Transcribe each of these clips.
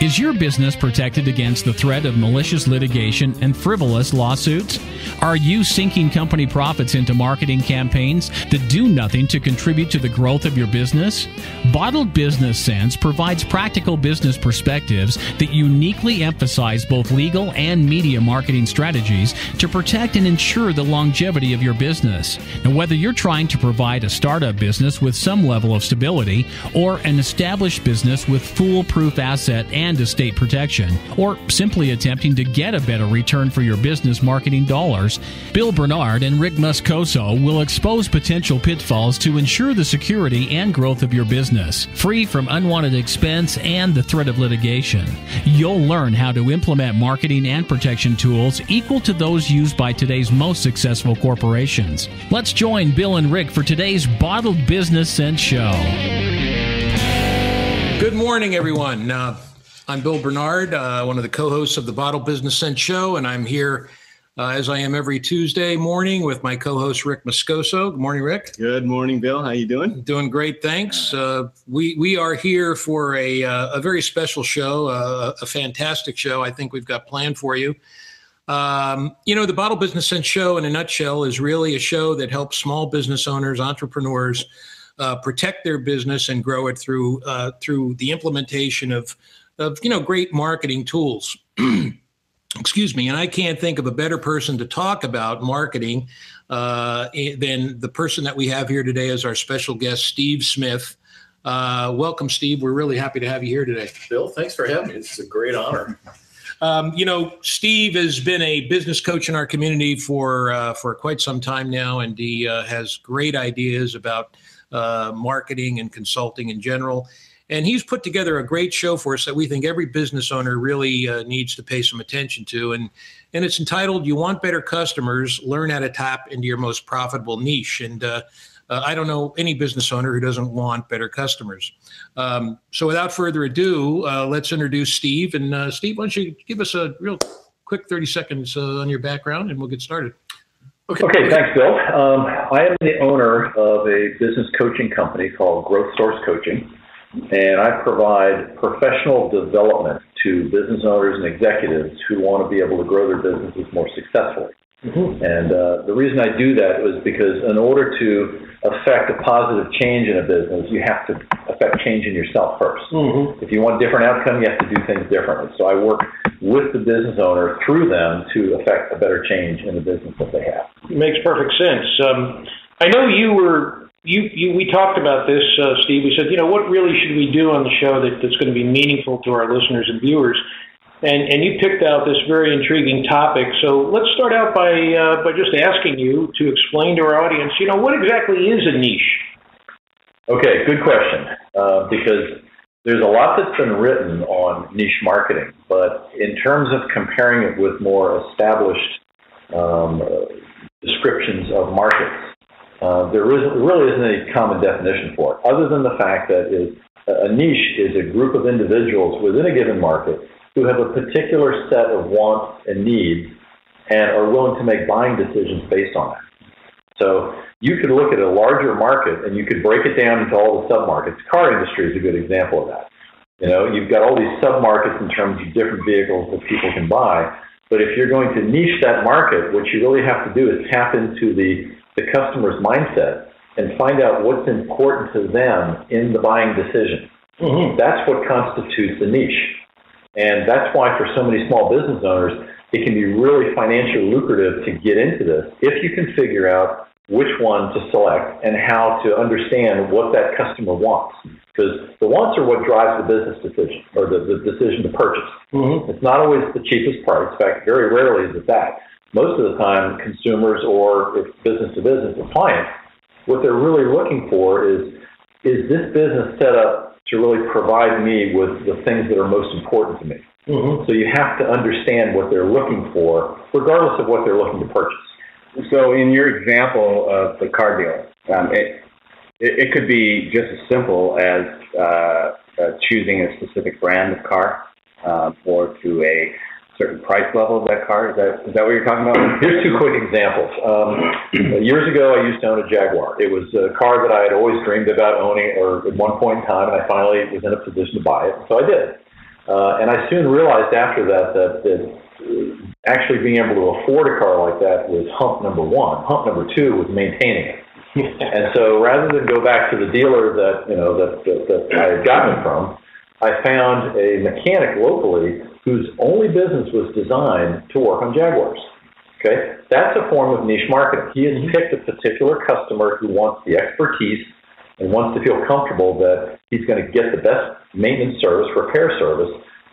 Is your business protected against the threat of malicious litigation and frivolous lawsuits? Are you sinking company profits into marketing campaigns that do nothing to contribute to the growth of your business? Bottled Business Sense provides practical business perspectives that uniquely emphasize both legal and media marketing strategies to protect and ensure the longevity of your business. And whether you're trying to provide a startup business with some level of stability or an established business with foolproof asset and estate protection, or simply attempting to get a better return for your business marketing dollars, Bill Bernard and Rick Moscoso will expose potential pitfalls to ensure the security and growth of your business, free from unwanted expense and the threat of litigation. You'll learn how to implement marketing and protection tools equal to those used by today's most successful corporations. Let's join Bill and Rick for today's Bottled Business Sense show. Good morning, everyone. I'm Bill Bernard, one of the co-hosts of the Bottled Business Sense show, and I'm here as I am every Tuesday morning with my co-host Rick Moscoso. Good morning, Rick. Good morning, Bill. How you doing? Doing great, thanks. We are here for a very special show, a fantastic show I think we've got planned for you. The Bottled Business Sense show in a nutshell is really a show that helps small business owners, entrepreneurs, protect their business and grow it through the implementation of great marketing tools. Excuse me. And I can't think of a better person to talk about marketing than the person that we have here today as our special guest, Steve Smith. Welcome, Steve. We're really happy to have you here today. Bill, thanks for having me. It's a great honor. Steve has been a business coach in our community for quite some time now, and he has great ideas about marketing and consulting in general. And he's put together a great show for us that we think every business owner really needs to pay some attention to. And it's entitled, You Want Better Customers, Learn How to Tap into Your Most Profitable Niche. And I don't know any business owner who doesn't want better customers. So without further ado, let's introduce Steve. And Steve, why don't you give us a real quick 30 seconds on your background, and we'll get started. Okay, thanks, Bill. I am the owner of a business coaching company called Growth Source Coaching. And I provide professional development to business owners and executives who want to be able to grow their businesses more successfully. Mm-hmm. And the reason I do that is because in order to affect a positive change in a business, you have to affect change in yourself first. Mm-hmm. If you want a different outcome, you have to do things differently. So I work with the business owner through them to affect a better change in the business that they have. It makes perfect sense. I know we talked about this, Steve. We said, what really should we do on the show that's going to be meaningful to our listeners and viewers? And you picked out this very intriguing topic. So let's start out by just asking you to explain to our audience, what exactly is a niche? Okay, good question. Because there's a lot that's been written on niche marketing, but in terms of comparing it with more established descriptions of markets, there really isn't any common definition for it, other than the fact that a niche is a group of individuals within a given market who have a particular set of wants and needs and are willing to make buying decisions based on that. So you could look at a larger market and you could break it down into all the sub-markets. Car industry is a good example of that. You've got all these sub-markets in terms of different vehicles that people can buy, but if you're going to niche that market, what you really have to do is tap into the customer's mindset and find out what's important to them in the buying decision. Mm-hmm. That's what constitutes a niche. And that's why for so many small business owners, it can be really financially lucrative to get into this if you can figure out which one to select and how to understand what that customer wants. Because the wants are what drives the business decision or the decision to purchase. Mm-hmm. It's not always the cheapest price. In fact, very rarely is it that. Most of the time, consumers or if business-to-business or clients, what they're really looking for is this business set up to really provide me with the things that are most important to me. Mm-hmm. So you have to understand what they're looking for, regardless of what they're looking to purchase. So in your example of the car dealer, it could be just as simple as choosing a specific brand of car or to a certain price level of that car? Is that what you're talking about? Here's two quick examples. Years ago, I used to own a Jaguar. It was a car that I had always dreamed about owning, or at one point in time, and I finally was in a position to buy it, so I did. And I soon realized after that actually being able to afford a car like that was hump number one. Hump number two was maintaining it. And so rather than go back to the dealer that I had gotten it from, I found a mechanic locally whose only business was designed to work on Jaguars. Okay, that's a form of niche marketing. He has picked a particular customer who wants the expertise and wants to feel comfortable that he's going to get the best maintenance service, repair service,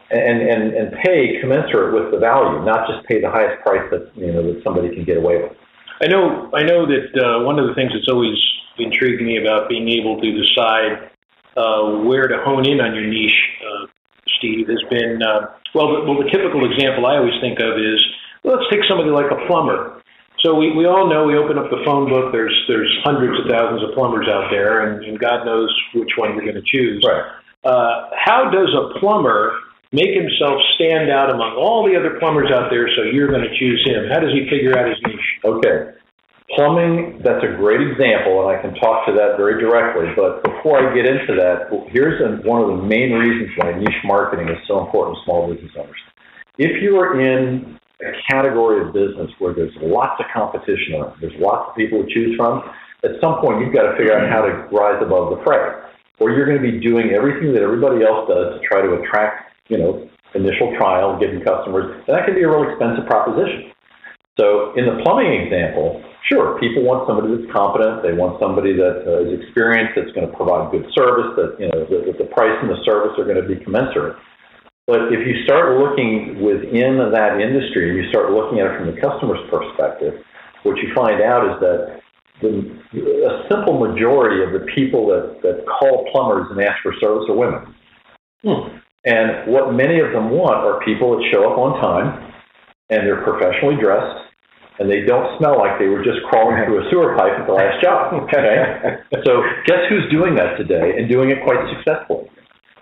and pay commensurate with the value, not just pay the highest price that that somebody can get away with. I know that one of the things that's always intrigued me about being able to decide where to hone in on your niche, Steve, has been the typical example I always think of is, let's take somebody like a plumber. So we all know, we open up the phone book, there's hundreds of thousands of plumbers out there, and God knows which one you're going to choose. Right. How does a plumber make himself stand out among all the other plumbers out there so you're going to choose him? How does he figure out his niche? Okay. Plumbing, that's a great example, and I can talk to that very directly. But before I get into that, here's one of the main reasons why niche marketing is so important to small business owners. If you are in a category of business where there's lots of competition on it, there's lots of people to choose from, at some point you've got to figure out how to rise above the fray. Or you're going to be doing everything that everybody else does to try to attract, initial trial, getting customers, and that can be a real expensive proposition. So in the plumbing example, sure, people want somebody that's competent. They want somebody that is experienced, that's going to provide good service, that the price and the service are going to be commensurate. But if you start looking within that industry, you start looking at it from the customer's perspective, what you find out is that a simple majority of the people that call plumbers and ask for service are women. And what many of them want are people that show up on time, and they're professionally dressed, and they don't smell like they were just crawling through a sewer pipe at the last job. Okay? So guess who's doing that today and doing it quite successfully?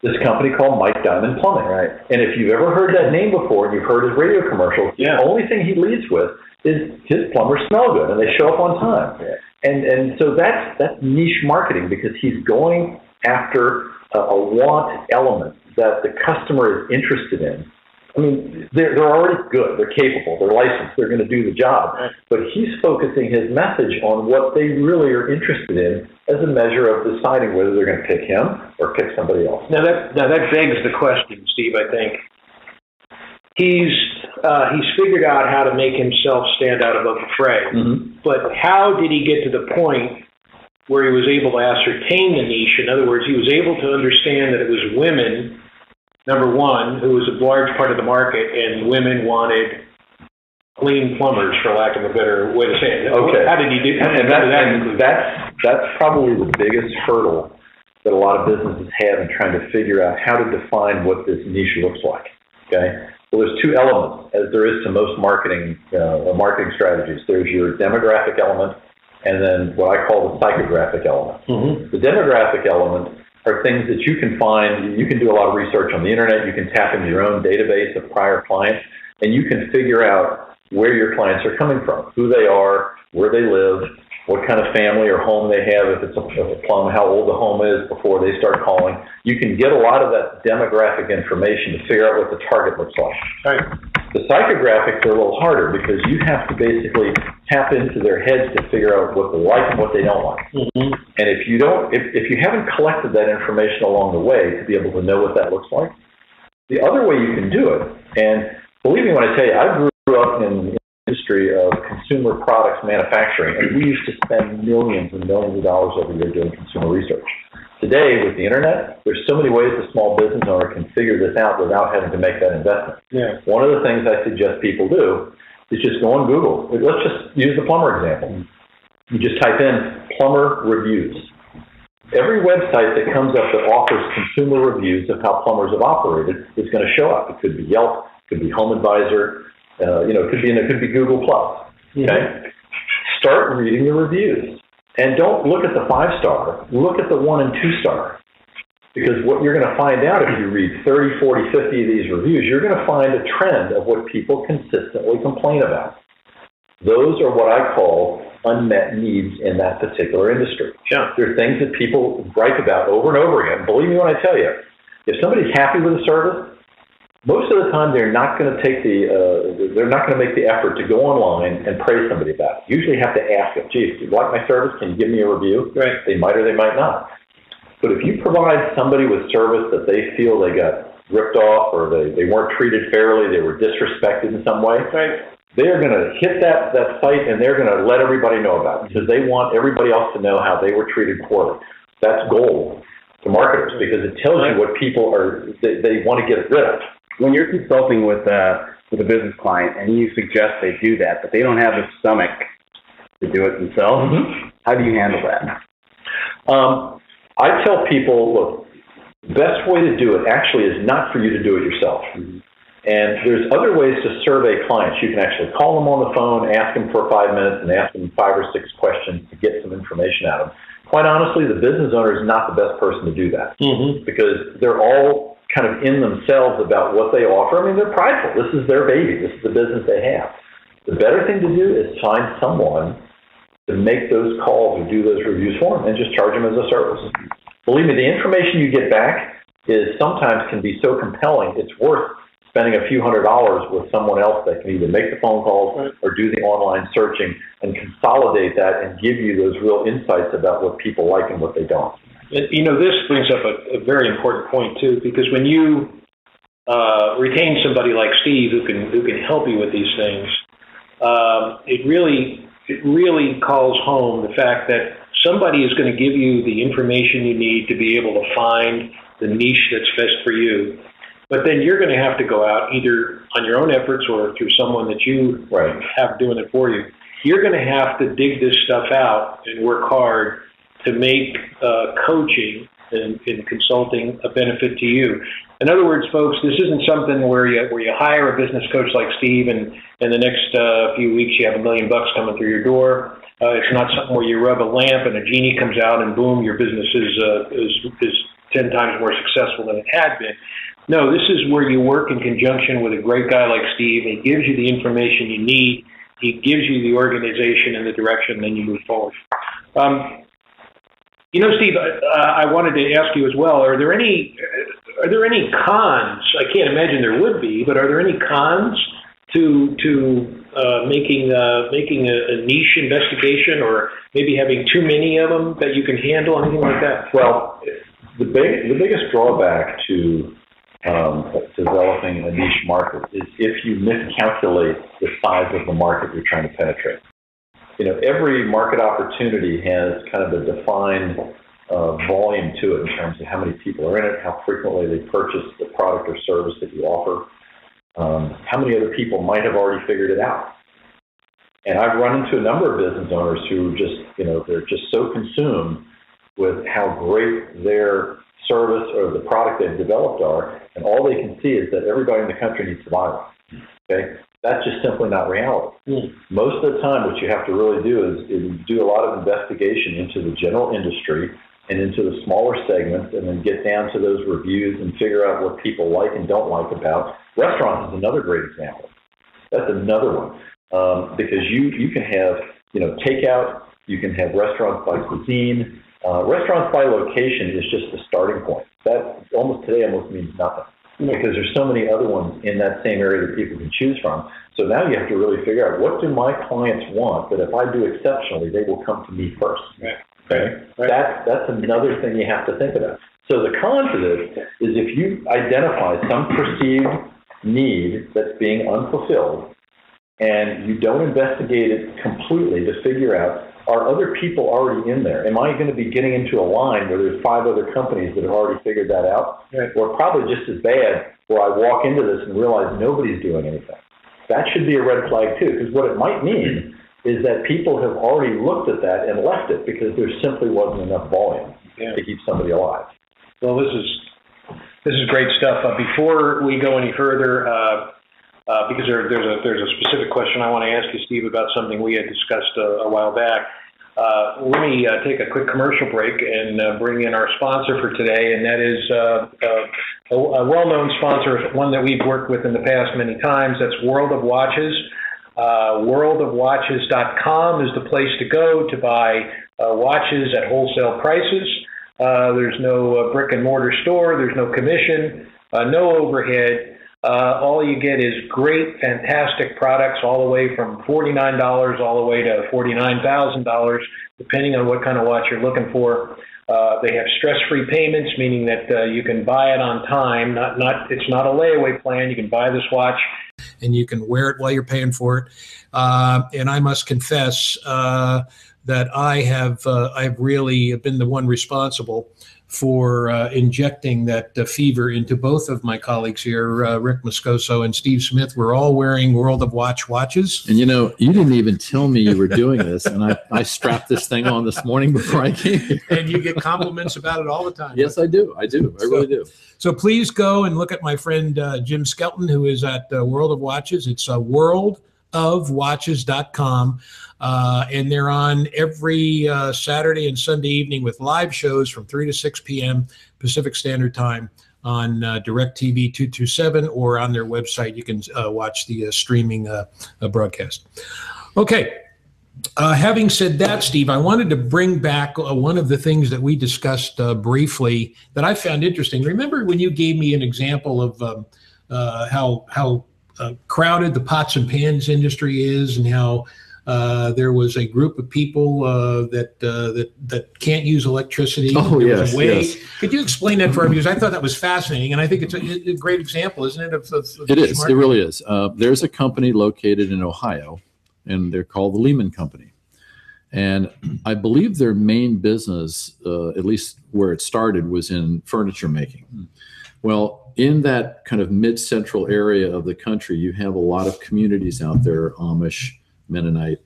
This company called Mike Diamond Plumbing. Right. And if you've ever heard that name before and you've heard his radio commercials, the only thing he leads with is his plumbers smell good and they show up on time. Yeah. And so that's niche marketing, because he's going after a want element that the customer is interested in. I mean, they're already good, they're capable, they're licensed, they're going to do the job. But he's focusing his message on what they really are interested in as a measure of deciding whether they're going to pick him or pick somebody else. Now that begs the question, Steve. I think he's figured out how to make himself stand out above the fray. Mm-hmm. But how did he get to the point where he was able to ascertain the niche? In other words, he was able to understand that it was women, number one, who was a large part of the market, and women wanted clean plumbers, for lack of a better way to say it. Okay. How did he do that? That's probably the biggest hurdle that a lot of businesses have in trying to figure out how to define what this niche looks like. Okay. Well, there's two elements, as there is to most marketing strategies. There's your demographic element, and then what I call the psychographic element. Mm-hmm. The demographic element are things that you can find. You can do a lot of research on the internet. You can tap into your own database of prior clients, and you can figure out where your clients are coming from, who they are, where they live, what kind of family or home they have, if it's a plum, how old the home is before they start calling. You can get a lot of that demographic information to figure out what the target looks like. Right. The psychographics are a little harder because you have to basically tap into their heads to figure out what they like and what they don't like. Mm-hmm. And if you haven't collected that information along the way to be able to know what that looks like, the other way you can do it, and believe me when I tell you, I grew up in the industry of consumer products manufacturing, and we used to spend millions and millions of dollars every year doing consumer research. Today, with the internet, there's so many ways a small business owner can figure this out without having to make that investment. Yeah. One of the things I suggest people do is just go on Google. Let's just use the plumber example. You just type in plumber reviews. Every website that comes up that offers consumer reviews of how plumbers have operated is going to show up. It could be Yelp, it could be Home Advisor, it could be Google+. Okay? Mm-hmm. Start reading the reviews. And don't look at the 5-star. Look at the 1 and 2-star. Because what you're going to find out if you read 30, 40, 50 of these reviews, you're going to find a trend of what people consistently complain about. Those are what I call unmet needs in that particular industry. Yeah. There are things that people gripe about over and over again. Believe me when I tell you, if somebody's happy with a service, most of the time they're not going to take they're not going to make the effort to go online and praise somebody about it. Usually have to ask them, gee, do you like my service? Can you give me a review? Right. They might or they might not. But if you provide somebody with service that they feel they got ripped off or they weren't treated fairly, they were disrespected in some way, Right. they're going to hit that site and they're going to let everybody know about it because they want everybody else to know how they were treated poorly. That's gold to marketers because it tells you what people they want to get rid of. When you're consulting with a business client and you suggest they do that, but they don't have the stomach to do it themselves, how do you handle that? I tell people, look, the best way to do it actually is not for you to do it yourself. And there's other ways to survey clients. You can actually call them on the phone, ask them for 5 minutes, and ask them 5 or 6 questions to get some information out of them. Quite honestly, the business owner is not the best person to do that because they're all kind of in themselves about what they offer. I mean, they're prideful. This is their baby. This is the business they have. The better thing to do is find someone to make those calls or do those reviews for them and just charge them as a service. Believe me, the information you get back sometimes can be so compelling, it's worth spending a few $100s with someone else that can either make the phone calls or do the online searching and consolidate that and give you those real insights about what people like and what they don't. You know, this brings up a very important point too, because when you retain somebody like Steve who can help you with these things, it really calls home the fact that somebody is going to give you the information you need to be able to find the niche that's best for you. But then you're going to have to go out either on your own efforts or through someone that you have doing it for you. You're going to have to dig this stuff out and work hard to make coaching and consulting a benefit to you. In other words, folks, this isn't something where you hire a business coach like Steve and in the next few weeks you have $1 million coming through your door. It's not something where you rub a lamp and a genie comes out and boom, your business is 10 times more successful than it had been. No, this is where you work in conjunction with a great guy like Steve. He gives you the information you need. He gives you the organization and the direction, and then you move forward. You know, Steve, I wanted to ask you as well, are there any cons? I can't imagine there would be, but are there any cons to making a niche investigation or maybe having too many of them that you can handle, anything like that? Well, the biggest drawback to developing a niche market is if you miscalculate the size of the market you're trying to penetrate. You know, every market opportunity has kind of a defined volume to it in terms of how many people are in it, how frequently they purchase the product or service that you offer, how many other people might have already figured it out. And I've run into a number of business owners who just, you know, they're just so consumed with how great their service or the product they've developed are, and all they can see is that everybody in the country needs to buy them. Okay? That's just simply not reality. Most of the time, what you have to really do is do a lot of investigation into the general industry and into the smaller segments, and then get down to those reviews and figure out what people like and don't like about. Restaurants is another great example. That's another one. Because you can have, you know, takeout, you can have restaurants by cuisine. Restaurants by location is just the starting point. That almost means nothing because there's so many other ones in that same area that people can choose from. So now you have to really figure out, what do my clients want that if I do exceptionally, they will come to me first. Okay? That's another thing you have to think about. So the con to this is if you identify some perceived need that's being unfulfilled and you don't investigate it completely to figure out, are other people already in there? Am I going to be getting into a line where there's 5 other companies that have already figured that out? Or probably just as bad, where I walk into this and realize nobody's doing anything. That should be a red flag too, because what it might mean is that people have already looked at that and left it because there simply wasn't enough volume to keep somebody alive. Well, this is great stuff. Before we go any further, because there's a specific question I want to ask you, Steve, about something we had discussed a while back. Let me take a quick commercial break and bring in our sponsor for today, and that is a well-known sponsor, one that we've worked with in the past many times. That's World of Watches. Worldofwatches.com is the place to go to buy watches at wholesale prices. There's no brick and mortar store. There's no commission, no overhead. all you get is great, fantastic products, all the way from $49 all the way to $49,000, depending on what kind of watch you're looking for. They have stress-free payments, meaning that you can buy it on time. It's not a layaway plan. You can buy this watch, and you can wear it while you're paying for it. And I must confess that I've really been the one responsible for injecting that fever into both of my colleagues here, Rick Moscoso and Steve Smith. We're all wearing World of Watch watches. And you know, you didn't even tell me you were doing this, and I strapped this thing on this morning before I came here. And you get compliments about it all the time. Yes, I do. I really do. So please go and look at my friend Jim Skelton, who is at World of Watches. It's worldofwatches.com. And they're on every Saturday and Sunday evening with live shows from 3 to 6 p.m. Pacific Standard Time on DirecTV 227, or on their website. You can watch the streaming broadcast. Okay. Having said that, Steve, I wanted to bring back one of the things that we discussed briefly that I found interesting. Remember when you gave me an example of how crowded the pots and pans industry is, and how there was a group of people that can't use electricity. Oh, yes, yes. Could you explain that for our viewers? I thought that was fascinating, and I think it's a great example, isn't it? It is. It really is. There's a company located in Ohio, and they're called the Lehman Company. And I believe their main business, at least where it started, was in furniture making. Well, in that kind of mid-central area of the country, you have a lot of communities out there, Amish, Mennonite.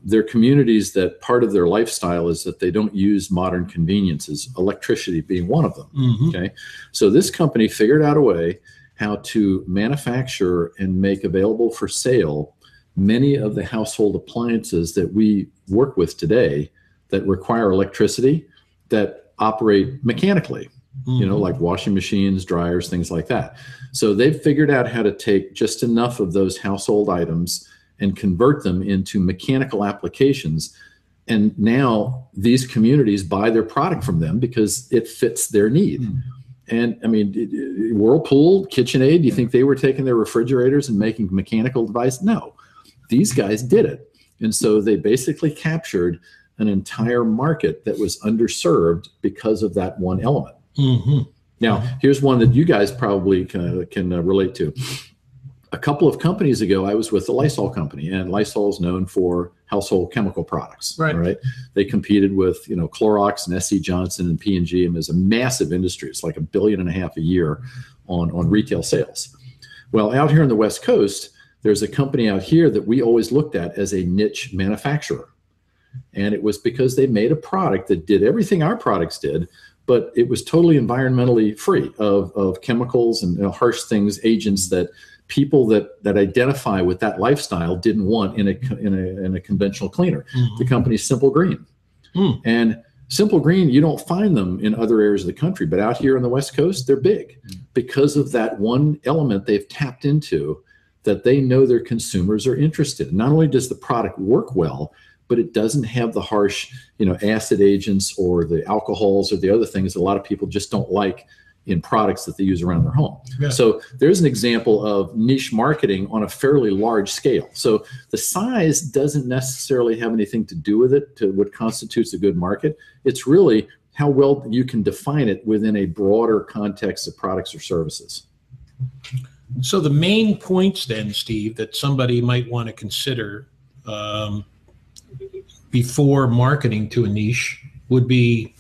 They're communities that part of their lifestyle is that they don't use modern conveniences, electricity being one of them. Mm-hmm. Okay, so this company figured out a way how to manufacture and make available for sale many of the household appliances that we work with today that require electricity, that operate mechanically. Mm-hmm. You know, like washing machines, dryers, things like that. So they've figured out how to take just enough of those household items and convert them into mechanical applications. And now these communities buy their product from them because it fits their need. Mm. And I mean, Whirlpool, KitchenAid, do you think they were taking their refrigerators and making mechanical devices? No, these guys did it. And so they basically captured an entire market that was underserved because of that one element. Mm-hmm. Now, here's one that you guys probably can relate to. A couple of companies ago, I was with the Lysol company, and Lysol is known for household chemical products. Right? They competed with, you know, Clorox and SC Johnson and P&G, and there's a massive industry. It's like $1.5 billion a year on retail sales. Well, out here on the West Coast, there's a company out here that we always looked at as a niche manufacturer, and it was because they made a product that did everything our products did, but it was totally environmentally free of chemicals and, you know, harsh things, agents that people that identify with that lifestyle didn't want in a conventional cleaner. Mm-hmm. The company's Simple Green. Mm. And Simple Green, you don't find them in other areas of the country, but out here on the West Coast, they're big because of that one element they've tapped into that they know their consumers are interested in. Not only does the product work well, but it doesn't have the harsh, you know, acid agents or the alcohols or the other things that a lot of people just don't like in products that they use around their home. Yeah. So there's an example of niche marketing on a fairly large scale. So the size doesn't necessarily have anything to do with it, to what constitutes a good market. It's really how well you can define it within a broader context of products or services. So the main points then, Steve, that somebody might want to consider before marketing to a niche would be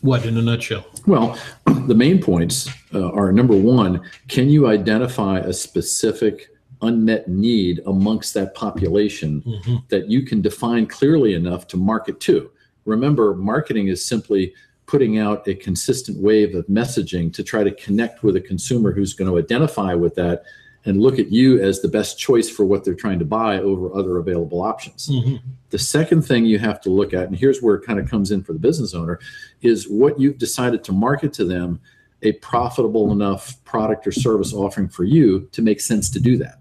what, in a nutshell? Well, the main points are, number one, can you identify a specific unmet need amongst that population that you can define clearly enough to market to? Remember, marketing is simply putting out a consistent wave of messaging to try to connect with a consumer who's going to identify with that and look at you as the best choice for what they're trying to buy over other available options. Mm-hmm. The second thing you have to look at, and here's where it kind of comes in for the business owner, is what you've decided to market to them a profitable enough product or service offering for you to make sense to do that.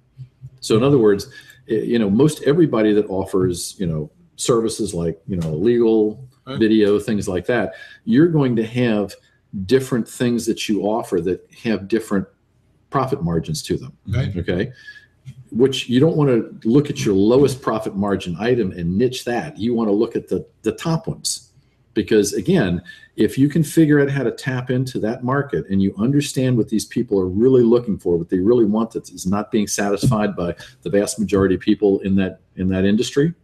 So in other words, you know, most everybody that offers, you know, services like, you know, legal, video, things like that, you're going to have different things that you offer that have different profit margins to them. Right. Okay. Which you don't want to look at your lowest profit margin item and niche that. You want to look at the top ones, because again, if you can figure out how to tap into that market and you understand what these people are really looking for, what they really want that is not being satisfied by the vast majority of people in that industry,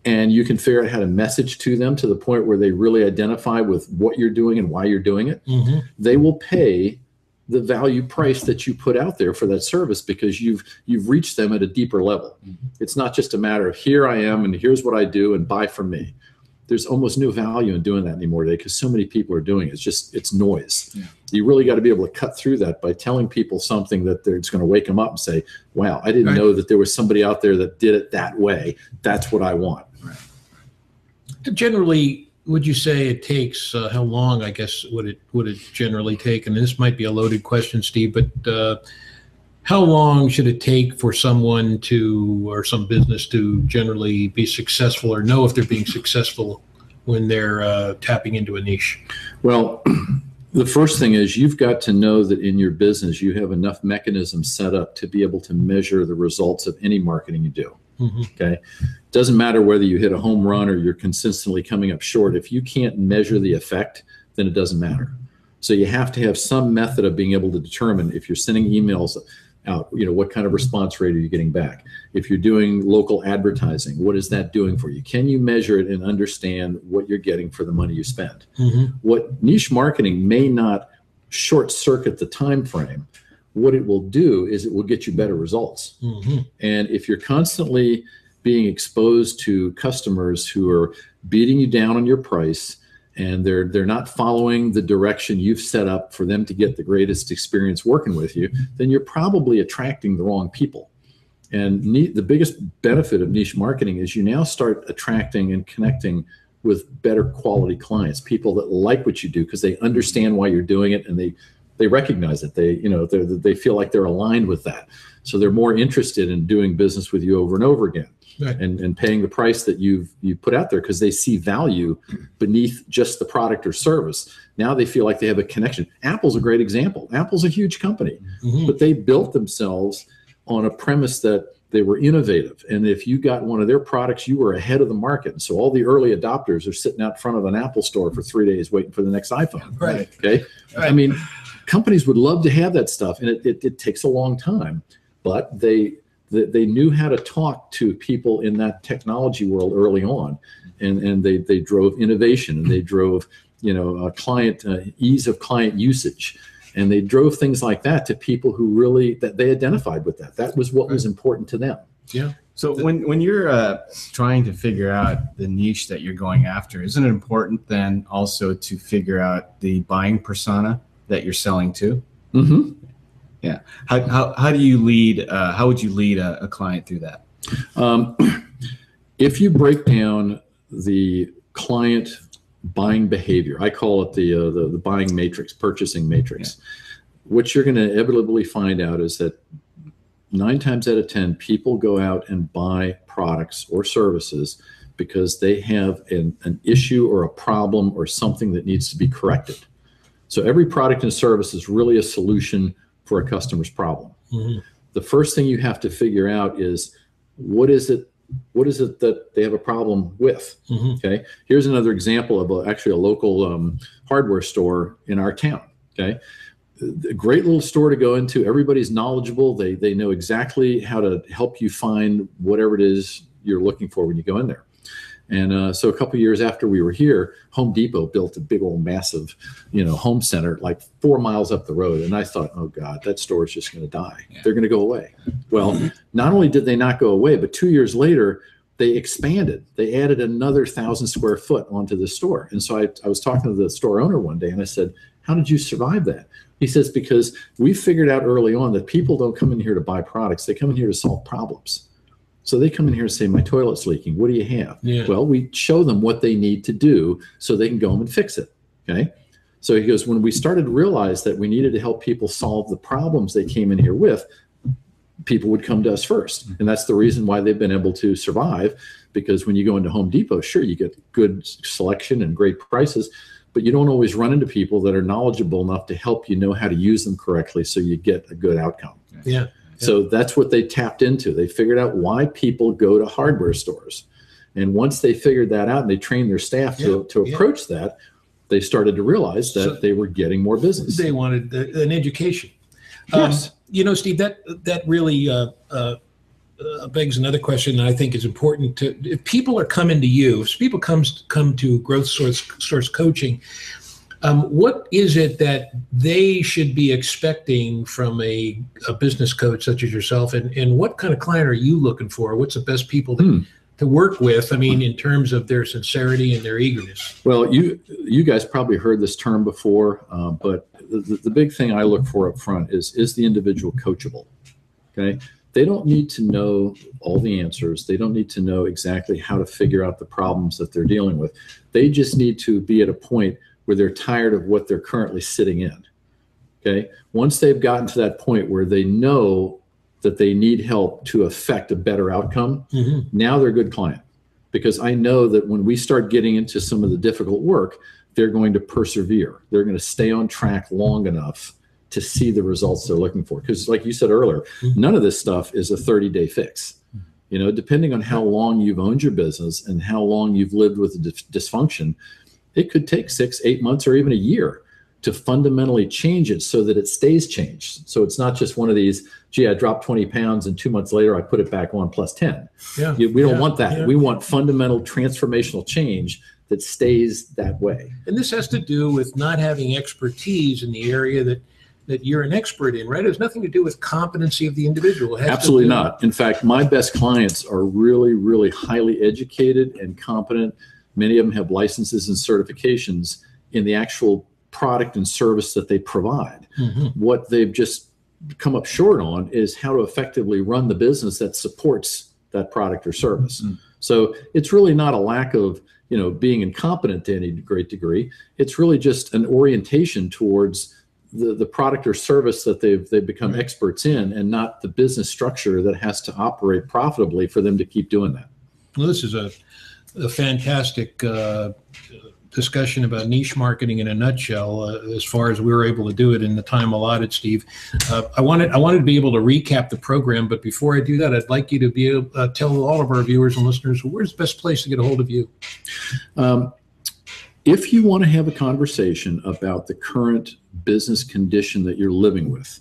and you can figure out how to message to them to the point where they really identify with what you're doing and why you're doing it, they will pay the value price that you put out there for that service, because you've reached them at a deeper level. It's not just a matter of here I am and here's what I do and buy from me. There's almost no value in doing that anymore today, because so many people are doing it. It's noise. Yeah. You really got to be able to cut through that by telling people something that it's going to wake them up and say, wow, I didn't know that there was somebody out there that did it that way. That's what I want. Right. Generally, would you say it takes, how long, I guess, would it generally take? And this might be a loaded question, Steve, but how long should it take for someone or some business to generally be successful, or know if they're being successful when they're tapping into a niche? Well, the first thing is you've got to know that in your business you have enough mechanisms set up to be able to measure the results of any marketing you do. Okay. Doesn't matter whether you hit a home run or you're consistently coming up short. If you can't measure the effect, then it doesn't matter. So you have to have some method of being able to determine, if you're sending emails out, what kind of response rate are you getting back? If you're doing local advertising, what is that doing for you? Can you measure it and understand what you're getting for the money you spend? What niche marketing may not short circuit the time frame, what it will do is it will get you better results. And if you're constantly being exposed to customers who are beating you down on your price, and they're not following the direction you've set up for them to get the greatest experience working with you, then you're probably attracting the wrong people. And the biggest benefit of niche marketing is you now start attracting and connecting with better quality clients, people that like what you do because they understand why you're doing it, and they recognize it. They feel like they're aligned with that. So they're more interested in doing business with you over and over again. Right. And paying the price that you put out there, because they see value beneath just the product or service. Now they feel like they have a connection. Apple's a great example. Apple's a huge company, but they built themselves on a premise that they were innovative. And if you got one of their products, you were ahead of the market. And so all the early adopters are sitting out front of an Apple store for 3 days waiting for the next iPhone. Right. Okay. Right. I mean, companies would love to have that stuff, and it takes a long time, but they knew how to talk to people in that technology world early on, and they drove innovation, and they drove ease of client usage, and they drove things like that to people who really that they identified with that. That was what was important to them. Yeah. So when you're trying to figure out the niche that you're going after, isn't it important then also to figure out the buying persona that you're selling to? Yeah. How do you lead? How would you lead a client through that? If you break down the client buying behavior, I call it the buying matrix, purchasing matrix. Yeah. What you're going to inevitably find out is that 9 times out of 10, people go out and buy products or services because they have an issue or a problem or something that needs to be corrected. So every product and service is really a solution for a customer's problem. The first thing you have to figure out is what is it that they have a problem with? Okay. Here's another example of actually a local hardware store in our town. Okay. A great little store to go into. Everybody's knowledgeable. They know exactly how to help you find whatever it is you're looking for when you go in there. And so a couple of years after we were here, Home Depot built a big old massive, home center like 4 miles up the road. And I thought, oh God, that store is just going to die. Yeah. They're going to go away. Well, not only did they not go away, but 2 years later, they expanded. They added another 1,000 square foot onto the store. And so I was talking to the store owner one day and I said, how did you survive that? He says, because we figured out early on that people don't come in here to buy products. They come in here to solve problems. So they come in here and say, my toilet's leaking. What do you have? Yeah. Well, we show them what they need to do so they can go home and fix it. Okay. So he goes, when we started to realize that we needed to help people solve the problems they came in here with, people would come to us first. And that's the reason why they've been able to survive, because when you go into Home Depot, sure, you get good selection and great prices, but you don't always run into people that are knowledgeable enough to help you know how to use them correctly so you get a good outcome. Yeah. So that's what they tapped into. They figured out why people go to hardware stores. And once they figured that out and they trained their staff to approach that, they started to realize that they were getting more business. They wanted an education. Yes. Steve, that really begs another question that I think is important. If people are coming to you, if people come to Growth Source Coaching, what is it that they should be expecting from a business coach such as yourself, and what kind of client are you looking for? What's the best people to work with? I mean, in terms of their sincerity and their eagerness. Well, you guys probably heard this term before, but the big thing I look for up front is the individual coachable? Okay. They don't need to know all the answers. They don't need to know exactly how to figure out the problems that they're dealing with. They just need to be at a point where they're tired of what they're currently sitting in. Okay. Once they've gotten to that point where they know that they need help to affect a better outcome, now they're a good client, because I know that when we start getting into some of the difficult work, they're going to persevere. They're going to stay on track long enough to see the results they're looking for. Because like you said earlier, none of this stuff is a 30-day fix. Depending on how long you've owned your business and how long you've lived with dysfunction, it could take 6, 8 months, or even a year to fundamentally change it so that it stays changed. So it's not just one of these, gee, I dropped 20 pounds and 2 months later I put it back on plus 10. Yeah. We don't want that. Yeah. We want fundamental transformational change that stays that way. And this has to do with not having expertise in the area that you're an expert in, right? It has nothing to do with competency of the individual. Absolutely not. In fact, my best clients are really, really highly educated and competent. Many of them have licenses and certifications in the actual product and service that they provide. What they've just come up short on is how to effectively run the business that supports that product or service. So it's really not a lack of being incompetent to any great degree. It's really just an orientation towards the product or service that they've become experts in, and not the business structure that has to operate profitably for them to keep doing that. Well, this is a fantastic discussion about niche marketing in a nutshell, as far as we were able to do it in the time allotted, Steve. I wanted to be able to recap the program, but before I do that, I'd like you to be able to tell all of our viewers and listeners, where's the best place to get a hold of you? If you want to have a conversation about the current business condition that you're living with,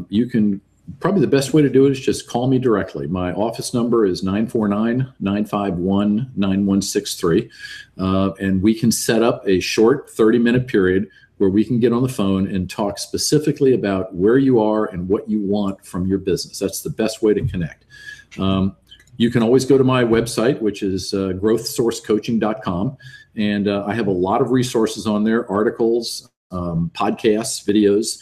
you can, probably the best way to do it is just call me directly. My office number is 949-951-9163. And we can set up a short 30-minute period where we can get on the phone and talk specifically about where you are and what you want from your business. That's the best way to connect. You can always go to my website, which is growthsourcecoaching.com. And I have a lot of resources on there, articles, podcasts, videos.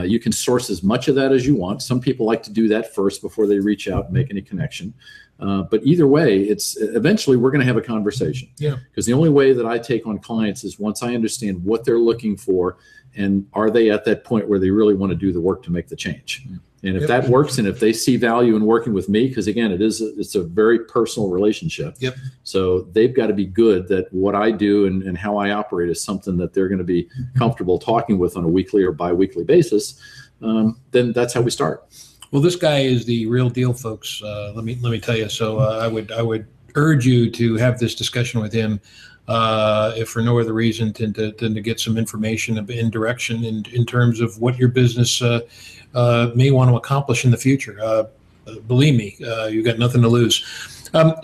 You can source as much of that as you want. Some people like to do that first before they reach out and make any connection. But either way, it's eventually we're going to have a conversation. Yeah. Because the only way that I take on clients is once I understand what they're looking for, and are they at that point where they really want to do the work to make the change. And if that works, and if they see value in working with me, because again, it's a very personal relationship. So they've got to be good that what I do and how I operate is something that they're going to be comfortable talking with on a weekly or biweekly basis. Then that's how we start. Well, this guy is the real deal, folks. Let me tell you. So I would urge you to have this discussion with him, if for no other reason than to get some information and direction in terms of what your business may want to accomplish in the future. Believe me, you got nothing to lose.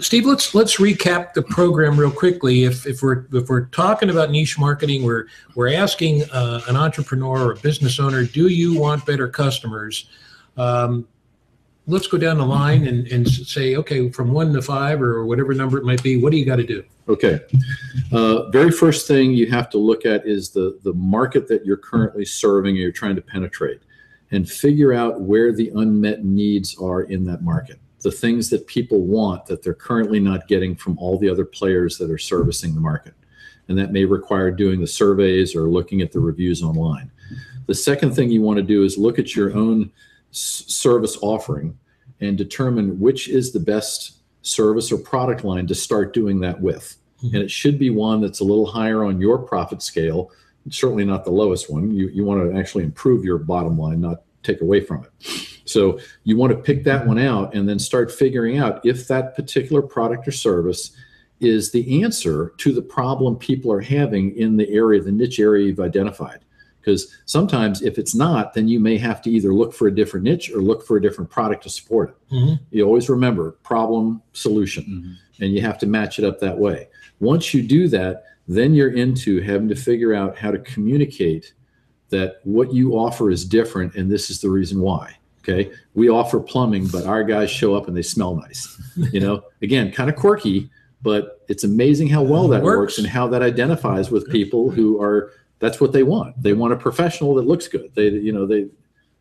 Steve, let's recap the program real quickly. If we're talking about niche marketing, we're asking an entrepreneur or a business owner, do you want better customers? Let's go down the line and say, okay, from 1 to 5 or whatever number it might be, what do you got to do? Okay. Very first thing you have to look at is the market that you're currently serving or you're trying to penetrate, and figure out where the unmet needs are in that market. The things that people want that they're currently not getting from all the other players that are servicing the market. And that may require doing the surveys or looking at the reviews online. The second thing you want to do is look at your own service offering and determine which is the best service or product line to start doing that with. and it should be one that's a little higher on your profit scale. Certainly not the lowest one. You want to actually improve your bottom line, not take away from it. So you want to pick that one out and then start figuring out if that particular product or service is the answer to the problem people are having in the area, the niche area you've identified. Because sometimes if it's not, then you may have to either look for a different niche or look for a different product to support it. Mm-hmm. You always remember problem, solution, and you have to match it up that way. Once you do that, then you're into having to figure out how to communicate that what you offer is different and this is the reason why. Okay, we offer plumbing, but our guys show up and they smell nice. You know, again, kind of quirky, but it's amazing how well that works and how that identifies with people who are, that's what they want. They want a professional that looks good.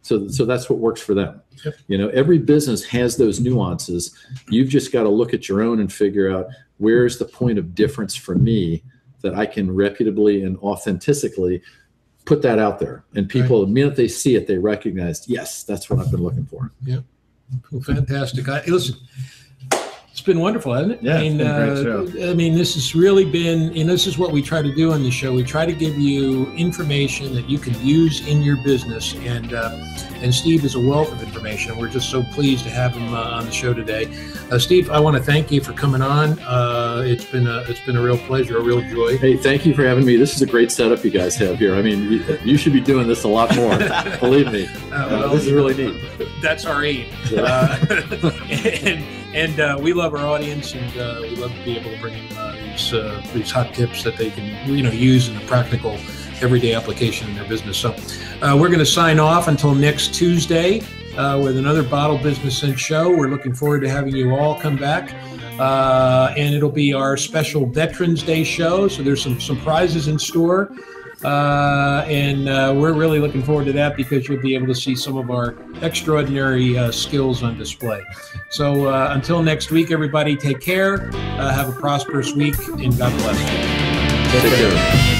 So that's what works for them. Yep. You know, every business has those nuances. You've just got to look at your own and figure out where's the point of difference for me that I can reputably and authentically put that out there. And people, the minute they see it, they recognize, yes, that's what I've been looking for. Yeah. Well, fantastic. Listen, it's been wonderful, hasn't it? Yeah, it's been a great show. I mean, this has really been, and this is what we try to do on the show. We try to give you information that you can use in your business. And Steve is a wealth of information. We're just so pleased to have him on the show today. Steve, I want to thank you for coming on. It's been a real pleasure, a real joy. Hey, thank you for having me. This is a great setup you guys have here. I mean, you should be doing this a lot more. Believe me, this is really neat. That's our aim. And we love our audience, and we love to be able to bring them these hot tips that they can use in a practical, everyday application in their business. So we're going to sign off until next Tuesday with another Bottle Business Sense show. We're looking forward to having you all come back, and it'll be our special Veterans Day show. So there's some prizes in store. And we're really looking forward to that because you'll be able to see some of our extraordinary skills on display. So until next week, everybody, take care, have a prosperous week, and God bless you. Take care.